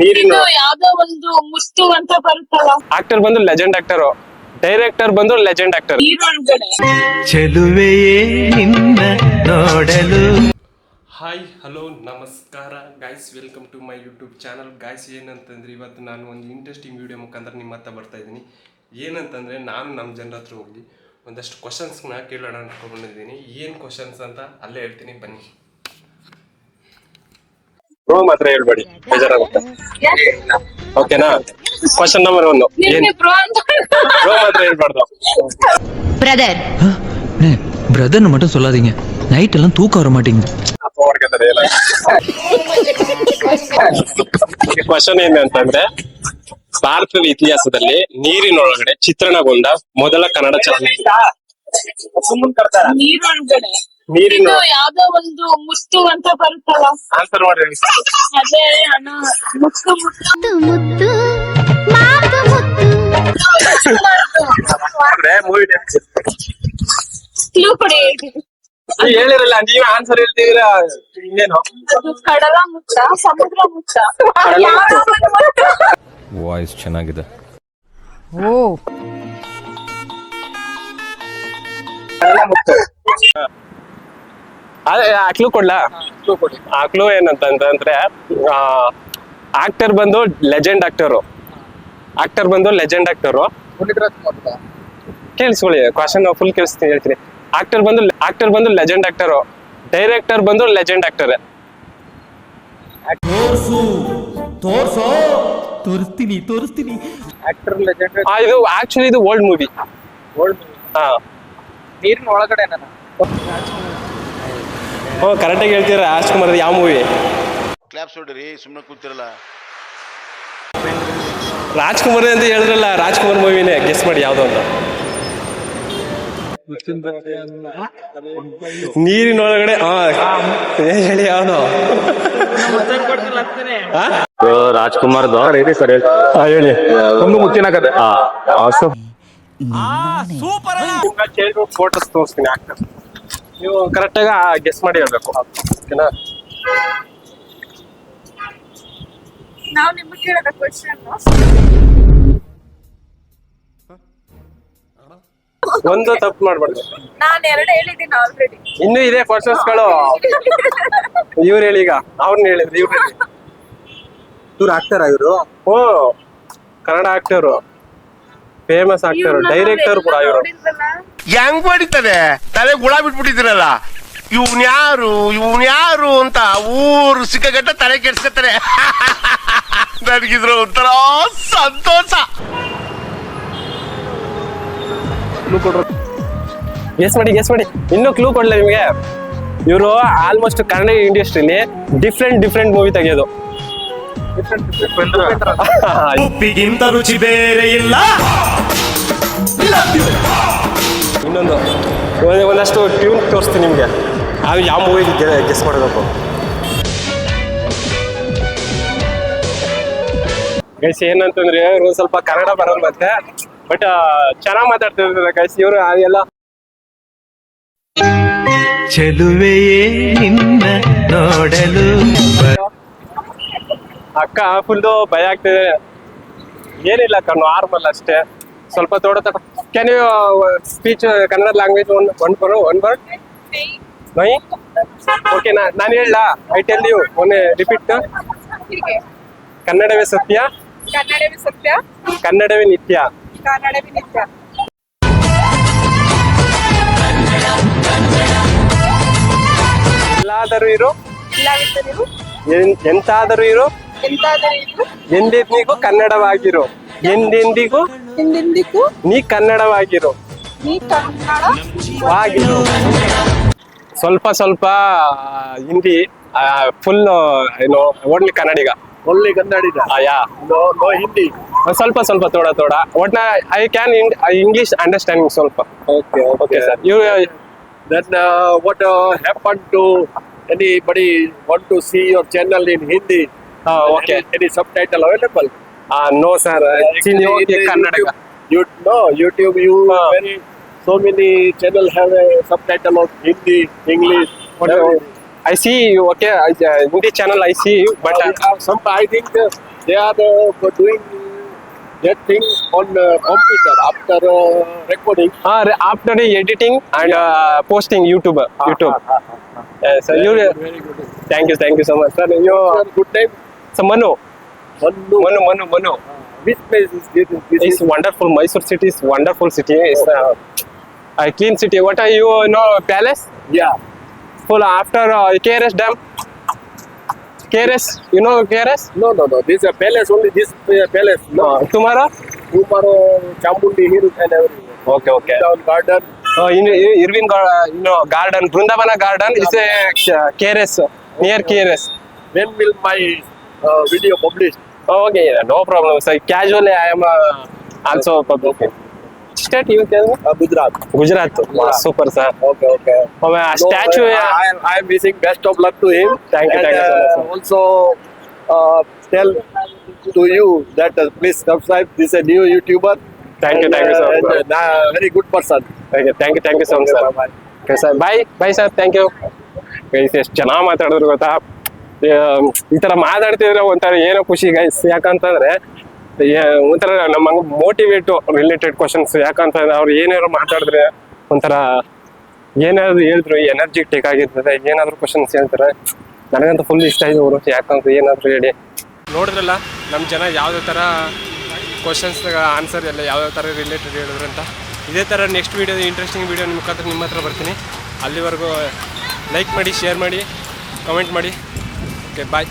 ನೀರಿನ ಯಾವ್ದೋ ಒಂದು ಮುತ್ತು ಅಂತ ಬರುತ್ತಲ್ಲ. ಆಕ್ಟರ್ ಬಂದು ಲೆಜೆಂಡ್ ಆಕ್ಟರ್, ಡೈರೆಕ್ಟರ್ ಬಂದು ಲೆಜೆಂಡ್ ಆಕ್ಟರ್. ನೀರೊಳಗಡೆ ಚೆಲುವೆಯೇ ನಿನ್ನ ನೋಡಲು. ಹಾಯ್ ಹಲೋ ನಮಸ್ಕಾರ guys, welcome to my YouTube channel. Guys ಏನಂತಂದ್ರೆ ಇವತ್ತು ನಾನು ಒಂದು ಇಂಟ್ರೆಸ್ಟಿಂಗ್ ವಿಡಿಯೋ ಮುಖಾಂತರ ನಿಮ್ಮ ಹತ್ರ ಬರ್ತಾ ಇದ್ದೀನಿ. ಏನಂತಂದರೆ ನಾನು ನಮ್ಮ ಜನರ ಹತ್ರ ಹೋಗಿ ಒಂದಷ್ಟು ಕ್ವಶನ್ಸ್ನ ಕೇಳೋಣ ಅಂದ್ಕೊಂಡಿದ್ದೀನಿ. ಏನು ಕ್ವಶನ್ಸ್ ಅಂತ ಅಲ್ಲೇ ಹೇಳ್ತೀನಿ, ಬನ್ನಿ. ರೋ ಮಾತ್ರ ಹೇಳ್ಬೇಡಿ, ಬೇಜಾರಾಗುತ್ತೆ. ಓಕೆನಾ? ಕ್ವಶನ್ ನಂಬರ್ 1 ಏನು? ರೋ ಮಾತ್ರ ಹೇಳ್ಬಾರ್ದು. பிரதர் பிரதர்னு மட்டும் சொல்லாதீங்க, நைட் எல்லாம் தூக்கம் வர மாட்டேங்குது. ಕ್ವಶನ್ ಏನಂತಂದ್ರೆ, ಭಾರತದ ಇತಿಹಾಸದಲ್ಲಿ ನೀರಿನೊಳಗಡೆ ಚಿತ್ರಣಗೊಂಡ ಮೊದಲ ಕನ್ನಡ ಚಲನಚಿತ್ರ. ನೀರೊಳಗಡೆ ನೀರಿನ ಯಾವ್ದೋ ಒಂದು ಮುತ್ತು ಅಂತ ಬರುತ್ತಲ್ಲ. ಆನ್ಸರ್ ಮಾಡಿ. ಅದೇ ಅಣ್ಣ, ಮುತ್ತು ಮುತ್ತು முத்து மாத்து முத்து ಮೂವಿ ಕ್ಲೂ ಕೊಡಿ. ಹೇಳಿರಲ್ಲ, ನೀವೇ ಆನ್ಸರ್ ಹೇಳ್ತೀರ. ಇನ್ನೇನು? ಅದು ಕಡಲ ಮುತ್ತ, ಸಮುದ್ರ ಮುತ್ತ. ವಾಯ್ಸ್ ಚೆನ್ನಾಗಿದೆ. ಅದೇ ಕ್ಲೂ ಕೊಡ್ಲಾ? ಆ ಕ್ಲೂ ಏನಂತಂದ್ರೆ, ಆಕ್ಟರ್ ಬಂದು ಲೆಜೆಂಡ್ ಆಕ್ಟರು. ಕೇಳಿಸ್ಕೊಳ್ಳಿ, ಕ್ವಶನ್ ಫುಲ್ ಕೇಳಿಸ್ತೀನಿ, ಹೇಳ್ತೀನಿ. ಆಕ್ಟರ್ ಬಂದು ಲೆಜೆಂಡ್ ಆಕ್ಟರು, ಡೈರೆಕ್ಟರ್ ಬಂದು ಲೆಜೆಂಡ್ ಆಕ್ಟರ್. ತೋರಿಸ್ತೀನಿ. ಇದು ಆಕ್ಚುಲಿ ಇದು ಓಲ್ಡ್ ಮೂವಿ. ನೀರಿನ ಒಳಗಡೆ ಕರೆಕ್ಟಾಗಿ ಹೇಳ್ತೀರಾ. ರಾಜ್ಕುಮಾರ್ ಯಾವ ಮೂವಿ? ಕ್ಲಾಪ್ಸ್ ಹೊಡ್ರಿ, ಸುಮ್ಮನೆ ಕೂತಿರಲ್ಲ. ರಾಜ್ಕುಮಾರ್ ಅಂತ ಹೇಳಿದ್ರಲ್ಲ, ರಾಜ್ಕುಮಾರ್ ಮೂವಿನೇ. ಗೆಸ್ ಮಾಡಿ ಯಾವ್ದು ಅಂತ. ನೀರಿನೊಳಗಡೆ ಹೇಳಿ ಯಾವ್ದು? ರಾಜ್ಕುಮಾರ್ ಹೇಳಿ. ಒಂದು ಮುತ್ತಿನ ಕತೆ. ಚೈಲ್ಡ್ಹುಡ್ ಫೋಟೋಸ್ ತೋರಿಸ್ತೀನಿ ಆಕ್ಟರ್. ನೀವು ಕರೆಕ್ಟಾಗಿ ಗೆಸ್ ಮಾಡಿ ಹೇಳ್ಬೇಕು, ಓಕೆನಾ? ನಾವು ನಿಮ್ಗೆ ಕೇಳೋದ ಕ್ವಶನ್ ಒಂದು ತಪ್ಪು ಮಾಡ್ಬಾರ್ದು. ನಾನು 2 ಹೇಳಿದ್ದೀನಿ ಆಲ್ರೆಡಿ. ಇನ್ನೂ ಇದೆ ಕ್ವಶನ್ಸ್ಗಳು. ಇವ್ರು ಹೇಳಿ, ಈಗ ಅವ್ರನ್ನ ಹೇಳಿದ್ರು. ಇವ್ರು ಆಗ್ತಾರ? ಇವರು Kannada actor, famous actor, director ಕೂಡ ಇವರು. ಹೆಂಗ್ ಹೊಡಿತದೆ, ತಲೆ ಗುಳ ಬಿಟ್ಬಿಟ್ಟಿದ್ದೀರಲ್ಲ. ಇವ್ನ್ಯಾರು ಅಂತ ಊರು ಸಿಕ್ಕಗಟ್ಟ ತಲೆ ಕೆಡ್ಸ್ಕೊತಾರೆ. ನನಗಿದ್ರು ಒಂಥರ ಸಂತೋಷ. ಗೆಸ್ ಮಾಡಿ. ಇನ್ನೂ ಕ್ಲೂ ಕೊಡ್ಲ ನಿಮಗೆ. ಇವರು ಆಲ್ಮೋಸ್ಟ್ ಕನ್ನಡ ಇಂಡಸ್ಟ್ರಿಲಿ ಡಿಫ್ರೆಂಟ್ ಮೂವಿ ತೆಗೆಯೋದು. ಉಪ್ಪಿಗಿಂತ ರುಚಿ ಬೇರೆ ಇಲ್ಲ. ಇನ್ನೊಂದು ಒಂದಷ್ಟು ಟ್ಯೂನ್ ತೋರಿಸ್ತೀನಿ ನಿಮಗೆ. ಅದು ಯಾವ ಮೂವಿ ಗೆಸ್ ಮಾಡಬೇಕು. ಗೈಸ್ ಏನಂತಂದ್ರೆ, ಇವರು ಸ್ವಲ್ಪ ಕನ್ನಡ ಬರೋದು ಮತ್ತೆ, ಬಟ್ ಚೆನ್ನಾಗಿ ಮಾತಾಡ್ತಿರ್ತಾರೆ ಗೈಸ್ ಇವರು. ಅದೆಲ್ಲ ಚೆಲುವೆಯೇ ನಿನ್ನ ನೋಡಲು. ಅಕ್ಕ ಫುಲ್ಲು ಭಯ ಆಗ್ತಿದೆ. ಏನಿಲ್ಲ ಅಕ್ಕ, ನಾರ್ಮಲ್ ಅಷ್ಟೇ. ಸ್ವಲ್ಪ ತೋಡ can you speech Kannada language one word? ನೈ? ಓಕೆ, ನಾನು ಹೇಳ. I tell you one repeat. ಕನ್ನಡವೇ ಸತ್ಯ, ಕನ್ನಡವೇ ನಿತ್ಯ. ಎಲ್ಲಾದರೂ ಇರು, ಎಂತಾದರೂ ಇರು, ಎಂದೆಂದಿಗೂ ಕನ್ನಡವಾಗಿರು. ಎಂದೆಂದಿಗೂ ನೀ ಕನ್ನಡವಾಗಿರು. ಸ್ವಲ್ಪ ಹಿಂದಿ, ಫುಲ್ ಏನು only Kannadiga. Yeah, no Hindi. ಸ್ವಲ್ಪ ತೋಡ ಒಟ್ನ ಐ ಕ್ಯಾನ್ ಇಂಗ್ಲಿಷ್ ಅಂಡರ್ಸ್ಟ್ಯಾಂಡಿಂಗ್ ಸ್ವಲ್ಪ. Okay sir. You Then what happened to anybody want to see your channel in Hindi? Okay. Any subtitle available? No sir, Kannadiga. YouTube. So many channel have a subtitle of Hindi, English. I see you. Okay, Hindi channel I see you, but I think they are doing that thing on computer after recording. After editing and posting YouTube. So you, Very good. thank you so much, sir. Your good name? So Manu. Manu. Which place is this? It's wonderful. Mysore city is wonderful city. It's a clean city. What are you know? Palace? Yeah. Full after KRS Dam. KRS, you know KRS? No. This is a palace. Only this palace. No. Tomorrow? Tomorrow, Chamundi Hills and everything. Okay. Down garden. In Irving, garden, Brindavana garden is a KRS, near KRS. When will my video published? Okay, no problem. So casually, I am also public. State you tell me? Gujarat. Gujarat. Wow, super, sir. Okay. A statue. I am wishing best of luck to him. Thank you so much, sir. Also, tell to you that please subscribe. This is a new YouTuber. Thank you so much. And, very good person. Thank you so much, sir. Bye. Okay, sir. Bye, sir. Thank you. ಎಷ್ಟು ಚೆನ್ನಾಗಿ ಮಾತಾಡಿದ್ರು ಗೊತ್ತಾ, ಈ ತರ ಮಾತಾಡ್ತಿದ್ರೆ ಒಂಥರ ಏನೋ ಖುಷಿ guys. ಯಾಕಂತಂದ್ರೆ ಒಂಥರ ನಮಗೆ ಮೋಟಿವೇಟ್ ರಿಲೇಟೆಡ್ ಕ್ವಶನ್ಸ್. ಯಾಕಂತಂದ್ರೆ ಅವ್ರು ಏನಾದ್ರು ಮಾತಾಡಿದ್ರೆ ಒಂಥರ ಏನಾದ್ರು ಹೇಳಿದ್ರು ಎನರ್ಜಿಟಿಕ್ ಆಗಿರ್ತದೆ. ಏನಾದ್ರು ಕ್ವಶನ್ಸ್ ಹೇಳ್ತಾರೆ, ನನಗಂತೂ ಫುಲ್ ಇಷ್ಟ ಆಯ್ತು ಅವರು. ಯಾಕಂದ್ರೆ ಏನಾದ್ರು ಹೇಳಿ ನೋಡಿದ್ರಲ್ಲ ನಮ್ಮ ಜನ ಯಾವುದೇ ಥರ ಕ್ವಶನ್ಸ್ ಆನ್ಸರ್ ಎಲ್ಲ ಯಾವ್ಯಾವ ಥರ ರಿಲೇಟೆಡ್ ಹೇಳಿದ್ರು ಅಂತ. ಇದೇ ಥರ ನೆಕ್ಸ್ಟ್ ವೀಡಿಯೋ ಇಂಟ್ರೆಸ್ಟಿಂಗ್ ವೀಡಿಯೋ ನಿಮ್ಮ ಹತ್ರ ಬರ್ತೀನಿ. ಅಲ್ಲಿವರೆಗೂ ಲೈಕ್ ಮಾಡಿ, ಶೇರ್ ಮಾಡಿ, ಕಮೆಂಟ್ ಮಾಡಿ. ಓಕೆ, ಬಾಯ್.